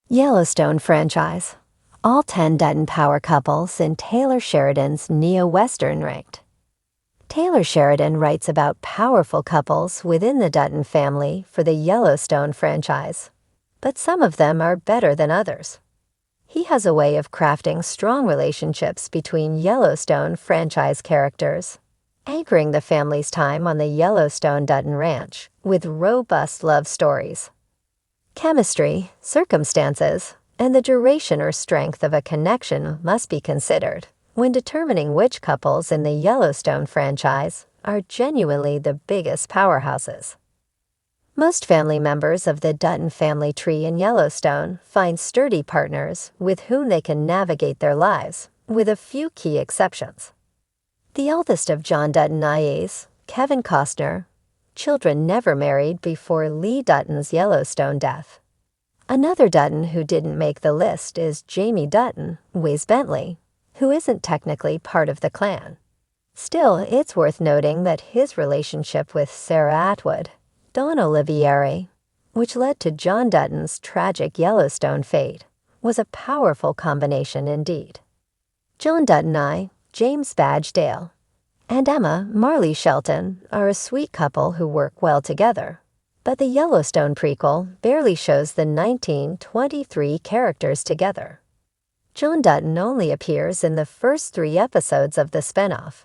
Yellowstone franchise. All 10 Dutton power couples in Taylor Sheridan's Neo-Western ranked. Taylor Sheridan writes about powerful couples within the Dutton family for the Yellowstone franchise, but some of them are better than others. He has a way of crafting strong relationships between Yellowstone franchise characters, anchoring the family's time on the Yellowstone Dutton Ranch with robust love stories. Chemistry, circumstances, and the duration or strength of a connection must be considered when determining which couples in the Yellowstone franchise are genuinely the biggest powerhouses. Most family members of the Dutton family tree in Yellowstone find sturdy partners with whom they can navigate their lives, with a few key exceptions. The eldest of John Dutton IAs, Kevin Costner, children never married before Lee Dutton's Yellowstone death. Another Dutton who didn't make the list is Jamie Dutton, Wes Bentley, who isn't technically part of the clan. Still, it's worth noting that his relationship with Sarah Atwood, Dawn Olivieri, which led to John Dutton's tragic Yellowstone fate, was a powerful combination indeed. John Dutton I, James Badge Dale, and Emma Marley Shelton are a sweet couple who work well together, but the Yellowstone prequel barely shows the 1923 characters together. John Dutton only appears in the first 3 episodes of the spinoff.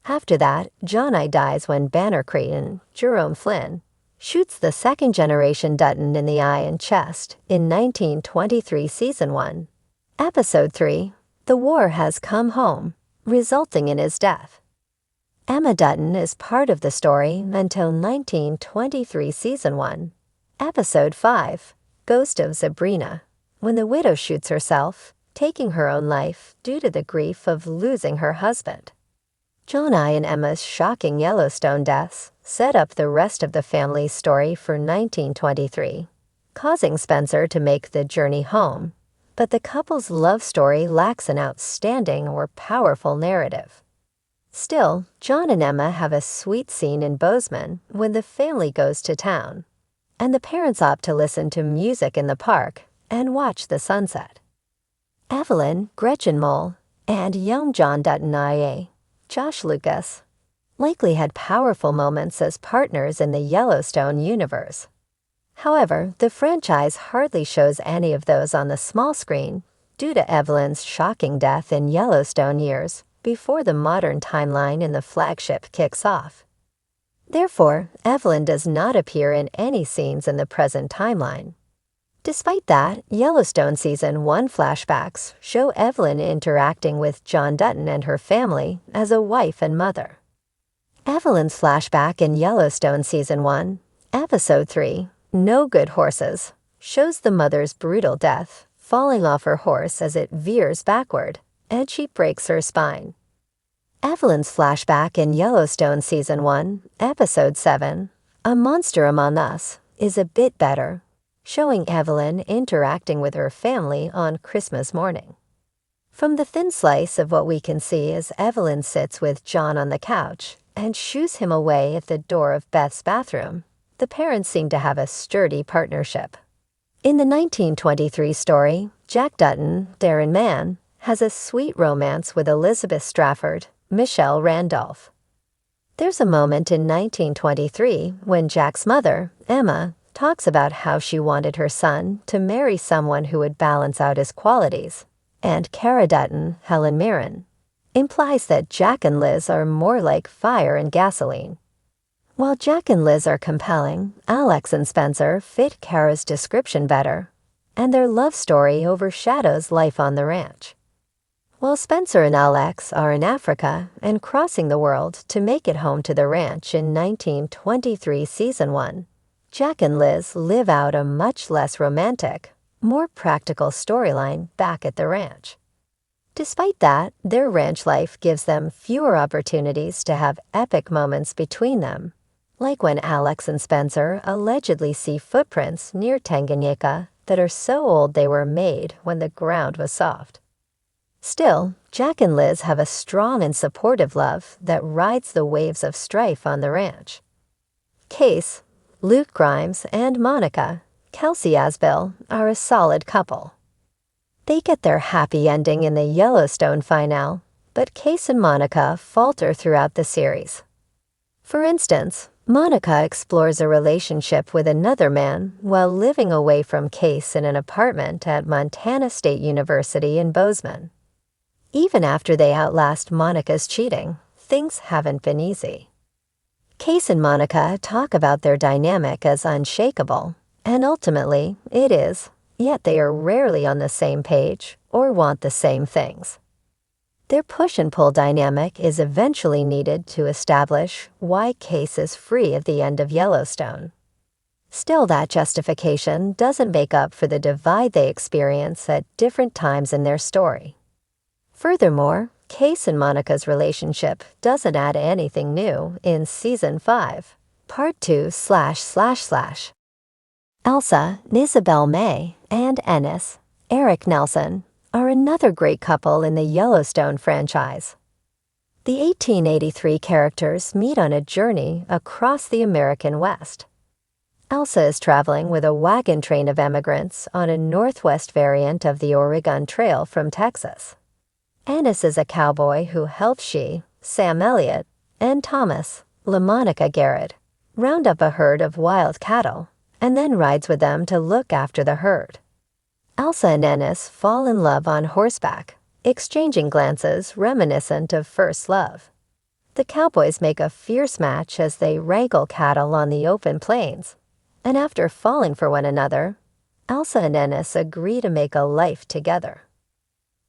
After that, John I dies when Banner Creighton, Jerome Flynn, shoots the second-generation Dutton in the eye and chest in 1923 Season 1. Episode 3, The War Has Come Home, resulting in his death. Emma Dutton is part of the story until 1923 Season 1, Episode 5, Ghost of Sabrina, when the widow shoots herself, taking her own life due to the grief of losing her husband. John I and Emma's shocking Yellowstone deaths set up the rest of the family's story for 1923, causing Spencer to make the journey home, but the couple's love story lacks an outstanding or powerful narrative. Still, John and Emma have a sweet scene in Bozeman when the family goes to town, and the parents opt to listen to music in the park and watch the sunset. Evelyn, Gretchen Mole, and young John Dutton IA, Josh Lucas, likely had powerful moments as partners in the Yellowstone universe. However, the franchise hardly shows any of those on the small screen due to Evelyn's shocking death in Yellowstone years before the modern timeline in the flagship kicks off. Therefore, Evelyn does not appear in any scenes in the present timeline. Despite that, Yellowstone Season 1 flashbacks show Evelyn interacting with John Dutton and her family as a wife and mother. Evelyn's flashback in Yellowstone Season 1, Episode 3, No Good Horses, shows the mother's brutal death, falling off her horse as it veers backward, and she breaks her spine. Evelyn's flashback in Yellowstone Season 1, Episode 7, A Monster Among Us, is a bit better, showing Evelyn interacting with her family on Christmas morning. From the thin slice of what we can see as Evelyn sits with John on the couch and shoos him away at the door of Beth's bathroom, the parents seem to have a sturdy partnership. In the 1923 story, Jack Dutton, Darren Mann, has a sweet romance with Elizabeth Strafford, Michelle Randolph. There's a moment in 1923 when Jack's mother, Emma, talks about how she wanted her son to marry someone who would balance out his qualities, and Cara Dutton, Helen Mirren, implies that Jack and Liz are more like fire and gasoline. While Jack and Liz are compelling, Alex and Spencer fit Cara's description better, and their love story overshadows life on the ranch. While Spencer and Alex are in Africa and crossing the world to make it home to the ranch in 1923 Season 1, Jack and Liz live out a much less romantic, more practical storyline back at the ranch. Despite that, their ranch life gives them fewer opportunities to have epic moments between them, like when Alex and Spencer allegedly see footprints near Tanganyika that are so old they were made when the ground was soft. Still, Jack and Liz have a strong and supportive love that rides the waves of strife on the ranch. Case, Luke Grimes, and Monica, Kelsey Asbill are a solid couple. They get their happy ending in the Yellowstone finale, but Case and Monica falter throughout the series. For instance, Monica explores a relationship with another man while living away from Case in an apartment at Montana State University in Bozeman. Even after they outlast Monica's cheating, things haven't been easy. Case and Monica talk about their dynamic as unshakable, and ultimately it is, yet they are rarely on the same page or want the same things. Their push and pull dynamic is eventually needed to establish why Case is free at the end of Yellowstone. Still, that justification doesn't make up for the divide they experience at different times in their story. Furthermore, Case and Monica's relationship doesn't add anything new in Season 5, Part 2 ///. Elsa, Isabel May, and Ennis, Eric Nelson, are another great couple in the Yellowstone franchise. The 1883 characters meet on a journey across the American West. Elsa is traveling with a wagon train of emigrants on a northwest variant of the Oregon Trail from Texas. Ennis is a cowboy who helps she, Sam Elliott, and Thomas, LaMonica Garrett, round up a herd of wild cattle, and then rides with them to look after the herd. Elsa and Ennis fall in love on horseback, exchanging glances reminiscent of first love. The cowboys make a fierce match as they wrangle cattle on the open plains, and after falling for one another, Elsa and Ennis agree to make a life together.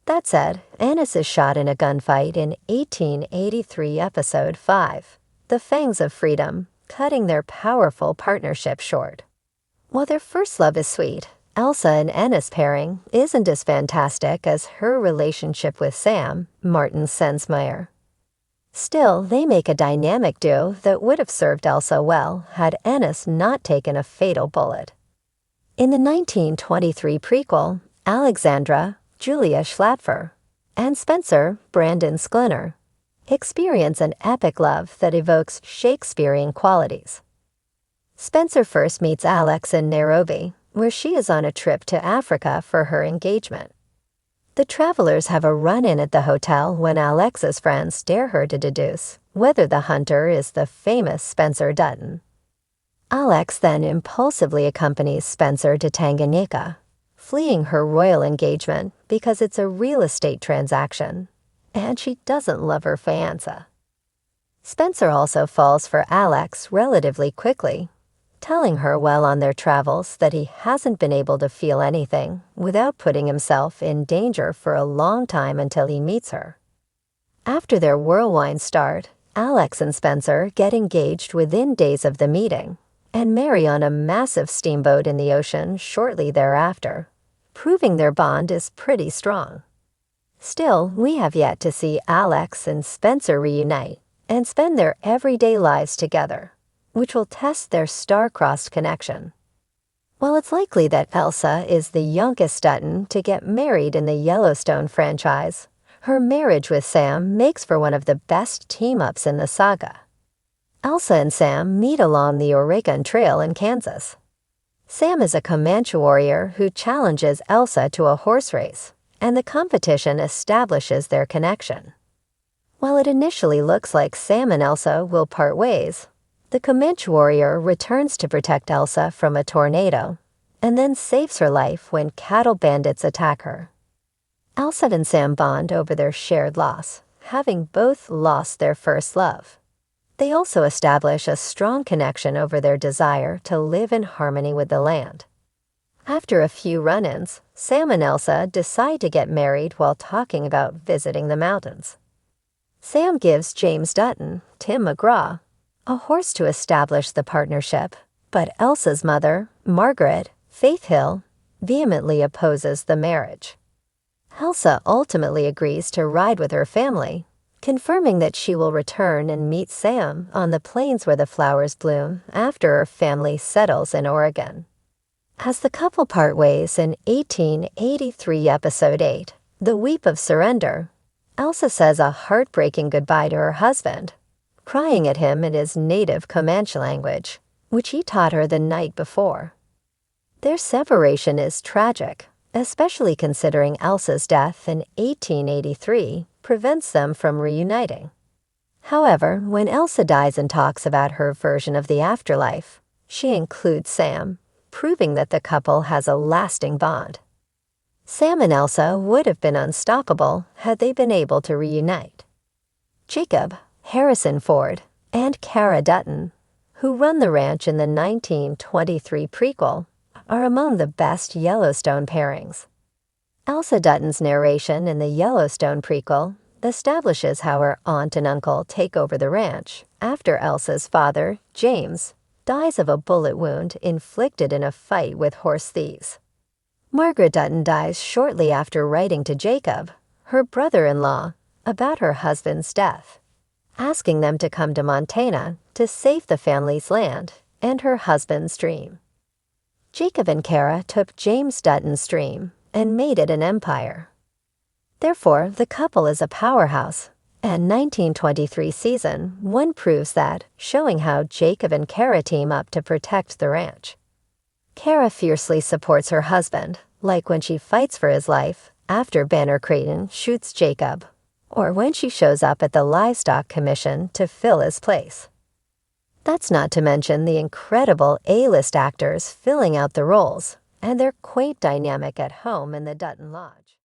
That said, Ennis is shot in a gunfight in 1883 Episode 5, The Fangs of Freedom, cutting their powerful partnership short. While their first love is sweet, Elsa and Ennis pairing isn't as fantastic as her relationship with Sam, Martin Sensmeyer. Still, they make a dynamic duo that would have served Elsa well had Ennis not taken a fatal bullet. In the 1923 prequel, Alexandra, Julia Schlattfer, and Spencer, Brandon Sklinner, experience an epic love that evokes Shakespearean qualities. Spencer first meets Alex in Nairobi, where she is on a trip to Africa for her engagement. The travelers have a run-in at the hotel when Alex's friends dare her to deduce whether the hunter is the famous Spencer Dutton. Alex then impulsively accompanies Spencer to Tanganyika, fleeing her royal engagement because it's a real estate transaction, and she doesn't love her fiancé. Spencer also falls for Alex relatively quickly, telling her while on their travels that he hasn't been able to feel anything without putting himself in danger for a long time until he meets her. After their whirlwind start, Alex and Spencer get engaged within days of the meeting and marry on a massive steamboat in the ocean shortly thereafter, proving their bond is pretty strong. Still, we have yet to see Alex and Spencer reunite and spend their everyday lives together, which will test their star-crossed connection. While it's likely that Elsa is the youngest Dutton to get married in the Yellowstone franchise, her marriage with Sam makes for one of the best team-ups in the saga. Elsa and Sam meet along the Oregon Trail in Kansas. Sam is a Comanche warrior who challenges Elsa to a horse race, and the competition establishes their connection. While it initially looks like Sam and Elsa will part ways, the Comanche warrior returns to protect Elsa from a tornado, and then saves her life when cattle bandits attack her. Elsa and Sam bond over their shared loss, having both lost their first love. They also establish a strong connection over their desire to live in harmony with the land. After a few run-ins, Sam and Elsa decide to get married while talking about visiting the mountains. Sam gives James Dutton, Tim McGraw, a horse to establish the partnership, but Elsa's mother, Margaret, Faith Hill, vehemently opposes the marriage. Elsa ultimately agrees to ride with her family, confirming that she will return and meet Sam on the plains where the flowers bloom after her family settles in Oregon. As the couple part ways in 1883 Episode 8, The Weep of Surrender, Elsa says a heartbreaking goodbye to her husband, crying at him in his native Comanche language, which he taught her the night before. Their separation is tragic, especially considering Elsa's death in 1883 prevents them from reuniting. However, when Elsa dies and talks about her version of the afterlife, she includes Sam, proving that the couple has a lasting bond. Sam and Elsa would have been unstoppable had they been able to reunite. Jacob, Harrison Ford, and Cara Dutton, who run the ranch in the 1923 prequel, are among the best Yellowstone pairings. Elsa Dutton's narration in the Yellowstone prequel establishes how her aunt and uncle take over the ranch after Elsa's father, James, dies of a bullet wound inflicted in a fight with horse thieves. Margaret Dutton dies shortly after writing to Jacob, her brother-in-law, about her husband's death, asking them to come to Montana to save the family's land and her husband's dream. Jacob and Cara took James Dutton's dream and made it an empire. Therefore, the couple is a powerhouse, and 1923 season 1 proves that, showing how Jacob and Cara team up to protect the ranch. Cara fiercely supports her husband, like when she fights for his life after Banner Creighton shoots Jacob, or when she shows up at the Livestock Commission to fill his place. That's not to mention the incredible A-list actors filling out the roles and their quaint dynamic at home in the Dutton Lodge.